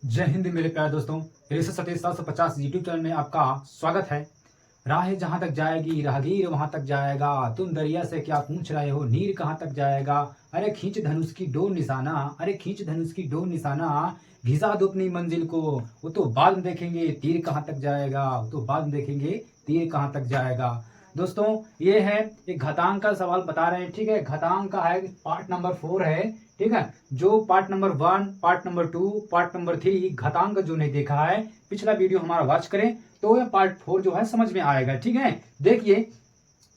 जय हिंद मेरे प्यारे दोस्तों। 750 यूट्यूब चैनल में आपका स्वागत है। राह जहां तक जाएगी राहगीर वहां तक जाएगा, तुम दरिया से क्या पूछ रहे हो नीर कहां तक जाएगा। अरे खींच धनुष की डोर निशाना, अरे खींच धनुष की डोर निशाना, घिसा दो अपनी मंजिल को, वो तो बाद में देखेंगे तीर कहां तक जाएगा, वो तो बाद में देखेंगे तीर कहां तक जाएगा। दोस्तों ये है एक घातांक का सवाल बता रहे हैं, ठीक है। घातांक का है पार्ट नंबर 4 है, ठीक है। जो part number 1, part number 2, part number 3 घातांक जो नहीं देखा है पिछला वीडियो हमारा वॉच करें तो ये पार्ट 4 जो है समझ में आएगा, ठीक है। देखिए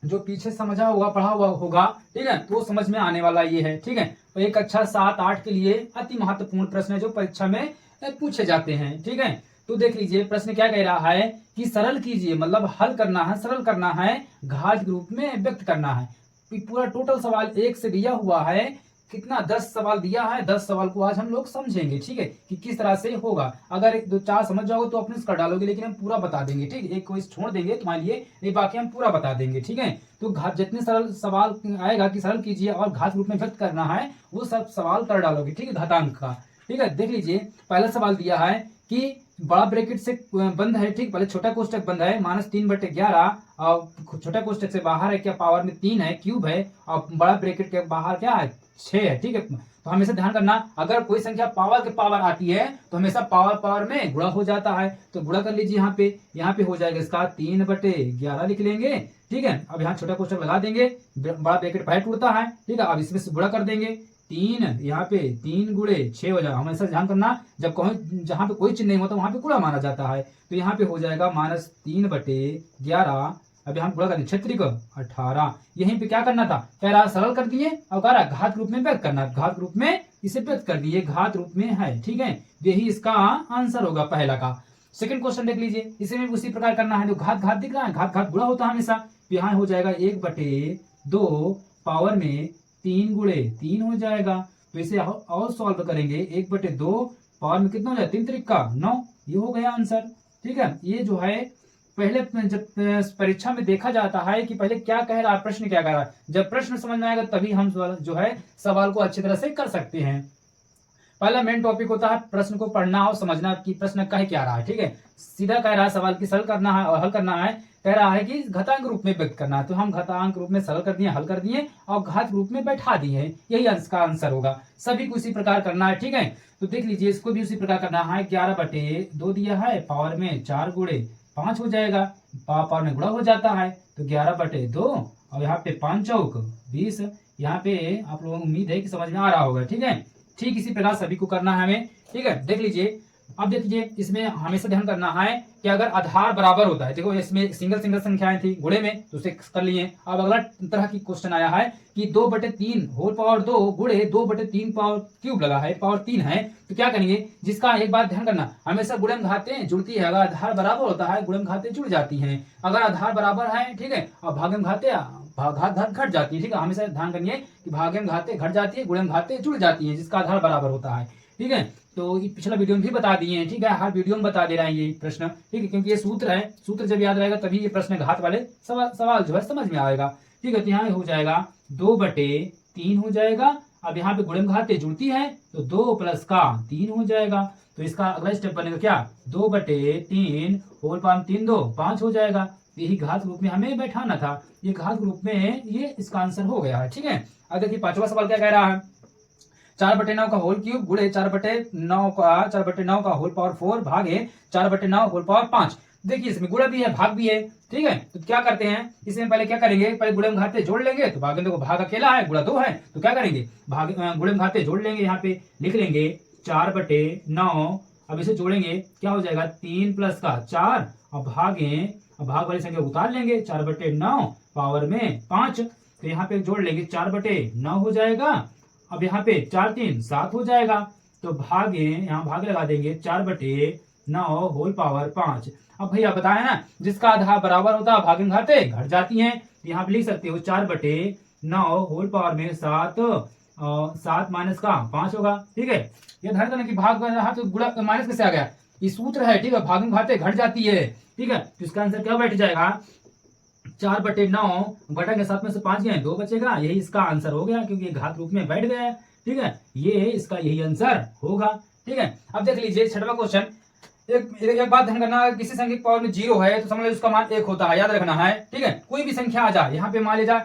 जो पीछे समझा हुआ पढ़ा हुआ होगा, ठीक है, तो समझ में आने वाला ये है, ठीक है। तो एक कक्षा 7-8 के लिए अति महत्वपूर्ण प्रश्न है जो परीक्षा में पूछे जाते हैं, ठीक है। तो देख लीजिए प्रश्न क्या कह रहा है कि सरल कीजिए, मतलब हल करना है, सरल करना है, घात के रूप में व्यक्त करना है। पूरा टोटल सवाल 1 से दिया हुआ है, कितना 10 सवाल दिया है। 10 सवाल को आज हम लोग समझेंगे, ठीक है, कि किस तरह से होगा। अगर 1 2 4 समझ जाओगे तो अपने कर डालोगे, लेकिन हम पूरा बता देंगे, ठीक है। एक क्वेश्चन छोड़ देंगे तुम्हारे लिए, नहीं बाकी हम पूरा बता देंगे, ठीक है। तो घात जितने सरल सवाल आएगा कि सरल कीजिए और घात रूप में व्यक्त करना है, वो सब सवाल कर डालोगे, ठीक है, घातांक का, ठीक है। देख लीजिए पहला सवाल दिया है कि बड़ा ब्रैकेट से बंद है, ठीक, पहले छोटा कोष्टक बंद है -3/11 और छोटा कोष्टक से बाहर है क्या, पावर में 3 है, क्यूब है, और बड़ा ब्रैकेट के बाहर क्या है 6 है, ठीक है। तो हमेशा ध्यान करना अगर कोई संख्या पावर के पावर आती है तो हमेशा पावर पावर में गुणा हो जाता है। तो गुणा कर लीजिए, यहाँ पे हो जाएगा इसका 3/11 लिख लेंगे, ठीक है। अब यहाँ छोटा कोष्टक लगा देंगे, बड़ा ब्रैकेट पहले टूटता है, ठीक है। अब इसमें से गुणा कर देंगे, 3 यहाँ पे 3 × 6 हो जाएगा। हमेशा ध्यान करना जब कहीं जहां पे कोई चिन्ह नहीं होता वहां पे गुणा माना जाता है। तो यहाँ पे हो जाएगा -3/11। अब यहाँ गुणा करना 18। यहीं पे क्या करना था, कह रहा सरल कर दिए और कह रहा घात रूप में व्यक्त करना, घात रूप में इसे व्यक्त कर दिए, घात रूप में है, ठीक है। यही इसका आंसर होगा पहला का। सेकंड क्वेश्चन देख लीजिए, इसे में उसी प्रकार करना है। जो घात घात दिख रहा है, घात घात गुणा होता है हमेशा। तो यहाँ हो जाएगा 1/2 पावर में 3 × 3 हो जाएगा। तो इसे और सॉल्व करेंगे, 1/2 पावर में कितना हो जाएगा, 3 त्रिका 9, ये हो गया आंसर, ठीक है। ये जो है पहले जब परीक्षा में देखा जाता है कि पहले क्या कह रहा है, प्रश्न क्या कह रहा है। जब प्रश्न समझ में आएगा तभी हम जो है सवाल को अच्छी तरह से कर सकते हैं। पहला मेन टॉपिक होता है प्रश्न को पढ़ना और समझना कि प्रश्न कह क्या रहा है, ठीक है। सीधा कह रहा है सवाल की सरल करना है और हल करना है, कह रहा है कि घातांक रूप में व्यक्त करना है। तो हम घातांक रूप में सरल कर दिए, हल कर दिए और घात रूप में बैठा दिए, यही अंश का आंसर होगा। सभी को इसी प्रकार करना है, ठीक है। तो देख लीजिए इसको भी उसी प्रकार करना है। 11/2 दिया है, पावर में 4 × 5 हो जाएगा, पावर में गुणा हो जाता है। तो 11/2 और यहाँ पे 5 चौक 20। यहाँ पे आप लोगों को उम्मीद है कि समझ में आ रहा होगा, ठीक है। ठीक इसी प्रकार सभी को करना है हमें, ठीक है। देख लीजिए अब देख लीजिए इसमें हमेशा ध्यान करना है कि अगर आधार बराबर होता है, देखो इसमें सिंगल सिंगल संख्याएं थी गुणे में तो उसे कर लिए। अब अगला तरह की क्वेश्चन आया है कि 2/3 होल पावर 2 गुणे 2/3 पावर क्यूब लगा है, पावर 3 है। तो क्या करेंगे, जिसका एक बात ध्यान करना, हमेशा गुणन घातें जुड़ती है। अगर आधार बराबर होता है गुणन घातें जुड़ जाती है, अगर आधार बराबर है, ठीक है, और भागम घाते घात घात घट जाती है, ठीक है। हमेशा ध्यान करिए कि भागम घाते घट जाती है, गुणन घाते जुड़ जाती है, जिसका आधार बराबर होता है, ठीक है। तो ये पिछला वीडियो में भी बता दिए हैं, ठीक है, हर वीडियो में बता दे रहे हैं ये प्रश्न, ठीक है, क्योंकि ये सूत्र है, सूत्र जब याद रहेगा तभी ये प्रश्न घात वाले सवाल जो है समझ में आएगा, ठीक है। तो यहाँ हो जाएगा 2/3 हो जाएगा। अब यहाँ पे गुणन घातें जुड़ती है तो 2 + का 3 हो जाएगा। तो इसका अगला स्टेप बनेगा क्या, 2/3 होल पावर 3 2 5 हो जाएगा। यही घात रूप में हमें बैठाना था, ये घात रूप में ये इसका आंसर हो गया है, ठीक है। अब देखिए पांचवा सवाल क्या कह रहा है, 4/9 का होल क्यूब गुणे 4/9 का होल पावर 4 भागे 4/9 होल पावर 5। देखिए इसमें गुणा भी है भाग भी है, ठीक है। तो क्या करते हैं इसमें, पहले क्या करेंगे, पहले गुणन घाते जोड़ लेंगे। तो भाग देखो भाग अकेला है, गुणा 2 है, तो क्या करेंगे गुणन घाते जोड़ लेंगे, यहाँ पे लिख लेंगे 4/9। अब इसे जोड़ेंगे क्या हो जाएगा, 3 + का 4 और भाग वाली संख्या उतार लेंगे, 4/9 पावर में 5। तो यहाँ पे जोड़ लेंगे 4/9 हो जाएगा। अब यहाँ पे 4 3 7 हो जाएगा। तो यहाँ भागे लगा देंगे, 4/9 होल पावर 5। अब भैया बताया ना जिसका आधार बराबर होता है भागन घाते घट जाती हैं। यहाँ पे लिख सकते हो 4/9 होल पावर में 7 माइनस का 5 होगा, ठीक है। ये ध्यान करना कि भाग रहा तो गुणा माइनस कैसे आ गया, ये सूत्र है, ठीक है, भागन घाते घट जाती है, ठीक है। तो इसका आंसर क्या बैठ जाएगा, 4/9 घटाएंगे 7 में से 5 गए 2 बचेगा, यही इसका आंसर हो गया, क्योंकि घात रूप में बैठ गया है, ठीक है। ये इसका यही आंसर होगा, ठीक है। अब देख लीजिए छठवां क्वेश्चन। एक बात ध्यान करना, किसी संख्या की पावर में 0 है तो समझ लो उसका मान 1 होता है, याद रखना है, ठीक है। कोई भी संख्या आ जाए, यहाँ पे मान लीजिए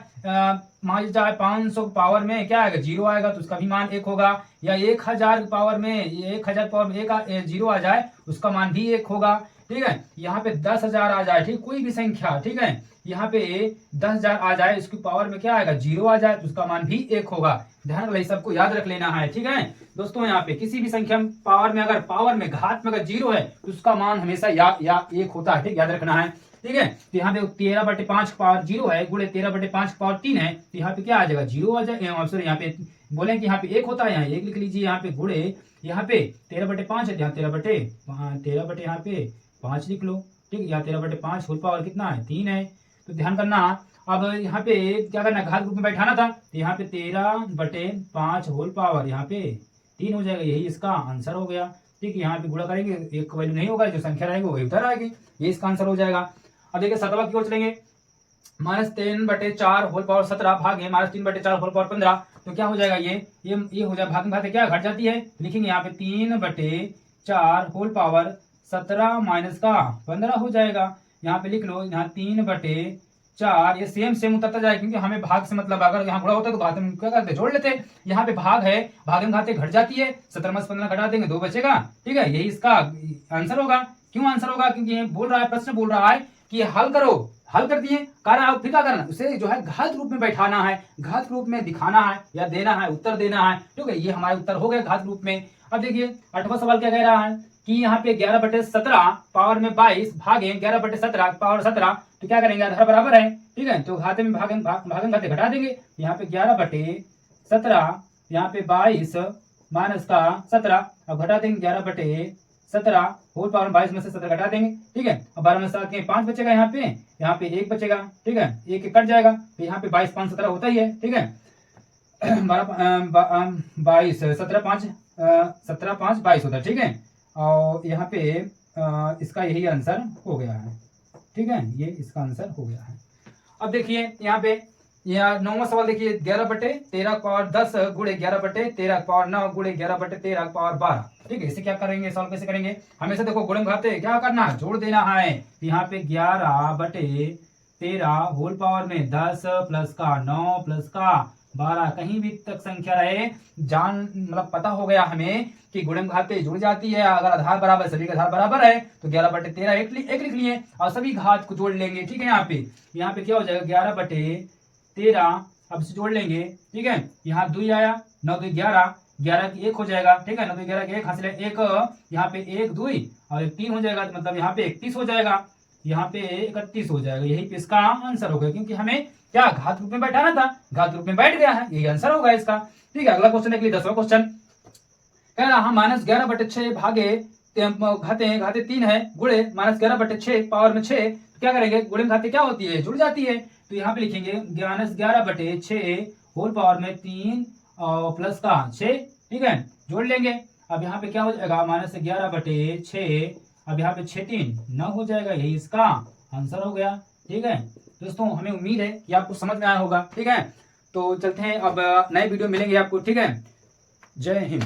जाए 500 पावर में क्या आएगा 0 आएगा तो उसका भी मान 1 होगा, या 1000 पावर में 1000 पावर में 0 आ जाए उसका मान भी 1 होगा, ठीक है। यहाँ पे 10,000 आ जाए, ठीक, कोई भी संख्या, ठीक है, यहाँ पे 10,000 आ जाए उसकी पावर में क्या आएगा 0 आ जाए तो उसका मान भी 1 होगा। ध्यान रख, सबको याद रख लेना है, ठीक है दोस्तों। यहाँ पे किसी भी संख्या पावर में, अगर पावर में घात में अगर 0 है तो उसका मान हमेशा या 1 होता है, ठीक, याद रखना है, ठीक है। तो यहाँ पे 13/5 पावर 0 है, गुणे 13/5 पावर 3 है, तो यहाँ पे क्या आ जाएगा 0 आ जाएगा। सॉरी, यहाँ पे बोले कि यहाँ पे 1 होता है, यहाँ 1 लिख लीजिए, यहाँ पे गुणे यहाँ पे 13/5 है, यहाँ 13 यहाँ पे 5 लिख लो, ठीक, यहाँ 13/5 होल पावर कितना है 3 है। तो ध्यान करना, अब यहाँ पे क्या करना, घात रूप में बैठाना था, तो यहाँ पे 13/5 होल पावर यहाँ पे 3 हो जाएगा, यही इसका आंसर हो गया, ठीक है। यहाँ पे गुणा करेंगे एक वैल्यू नहीं होगा, जो संख्या रहेगी वो उधर आएगी, ये इसका आंसर हो जाएगा। अब देखिए सतवा की ओर चलेंगे, -3/4 होल पावर 17 भागे -3/4 होल पावर 15, तो क्या हो जाएगा ये हो जाएगा भाग में घात क्या घट जाती है, लिखेंगे यहाँ पे 3/4 होल पावर 17 माइनस का 15 हो जाएगा। यहाँ पे लिख लो, यहाँ 3/4, ये सेम उतरता जाएगा, क्योंकि हमें भाग से मतलब, अगर यहाँ गुणा होता है तो घात में क्या करते जोड़ लेते। यहाँ पे भाग है, भाग में घाते घट जाती है, 17 में 15 घटा देंगे 2 बचेगा, ठीक है, यही इसका आंसर होगा। क्यों आंसर होगा, क्योंकि ये बोल रहा है, प्रश्न बोल रहा है कि हल करो, हल कर दिए, कारण फिर क्या करना, उसे जो है घात रूप में बैठाना है, घात रूप में दिखाना है या देना है, उत्तर देना है, ठीक है। ये हमारा उत्तर हो गया घात रूप में। अब देखिए 8वां सवाल क्या कह रहा है कि यहाँ पे 11/17 पावर में 22 भागे 11/17 पावर 17, तो क्या करेंगे, आधार बराबर है, ठीक है, तो घाते में भागन घाते घटा देंगे, यहाँ पे 11/17 यहाँ पे 22 माइनस का 17, अब घटा देंगे 11/17 होल पावर 22 में से 17 घटा देंगे, ठीक है। अब 12 में 7 के 5 बचेगा, यहाँ पे 1 बचेगा, ठीक है, 1 कट जाएगा, तो यहाँ पे 22 5 17 होता ही है, ठीक है। 22 17 5 22 होता है, ठीक है। और यहाँ पे इसका यही आंसर हो गया है, ठीक है, ये इसका आंसर हो गया है। अब देखिए यहाँ पे 9वां सवाल देखिए, 11/13 पावर 10 गुणे 11/13 पावर 9 गुणे 11/13 पावर 12, ठीक है। इसे क्या करेंगे, सॉल्व कैसे करेंगे, हमेशा देखो गुणे घाते क्या करना है, जोड़ देना है। यहाँ पे 11/13 होल पावर में 10 प्लस का 9 प्लस का 12, कहीं भी तक संख्या रहे मतलब पता हो गया हमें कि गुणन घाते जुड़ जाती है, अगर आधार बराबर, सभी का आधार बराबर है तो 11/13 एक लिख लिए और सभी घात को जोड़ लेंगे, ठीक है। यहाँ पे क्या हो जाएगा 11/13, अब इसे जोड़ लेंगे, ठीक है। यहाँ 2 आया, 9 2 11, 11 की 1 हो जाएगा, ठीक है, 9 2 11 की 1 हासिल है, 1 यहाँ पे 1 2 और 1 3 हो जाएगा, तो मतलब यहाँ पे 31 हो जाएगा, यहाँ पे 31 हो जाएगा, यही पे इसका आंसर होगा, क्योंकि हमें क्या घात रूप में बैठाना था, घात रूप में बैठ गया है, यही आंसर होगा इसका, ठीक है। अगला क्वेश्चन देख लीजिए 10वां क्वेश्चन कह रहा है -11/6 भागे घाते 3 है गुणे -11/6 पावर में 6, तो क्या करेंगे, गुणे घाते क्या होती है जुड़ जाती है, तो यहाँ पे लिखेंगे -11/6 होल पावर में 3 और प्लस का 6, ठीक है, जोड़ लेंगे। अब यहाँ पे क्या हो जाएगा -11/6, अब यहाँ पे 6 3 9 हो जाएगा, यही इसका आंसर हो गया, ठीक है दोस्तों। हमें उम्मीद है कि आपको समझ में आया होगा, ठीक है। तो चलते हैं, अब नए वीडियो मिलेंगे आपको, ठीक है। जय हिंद।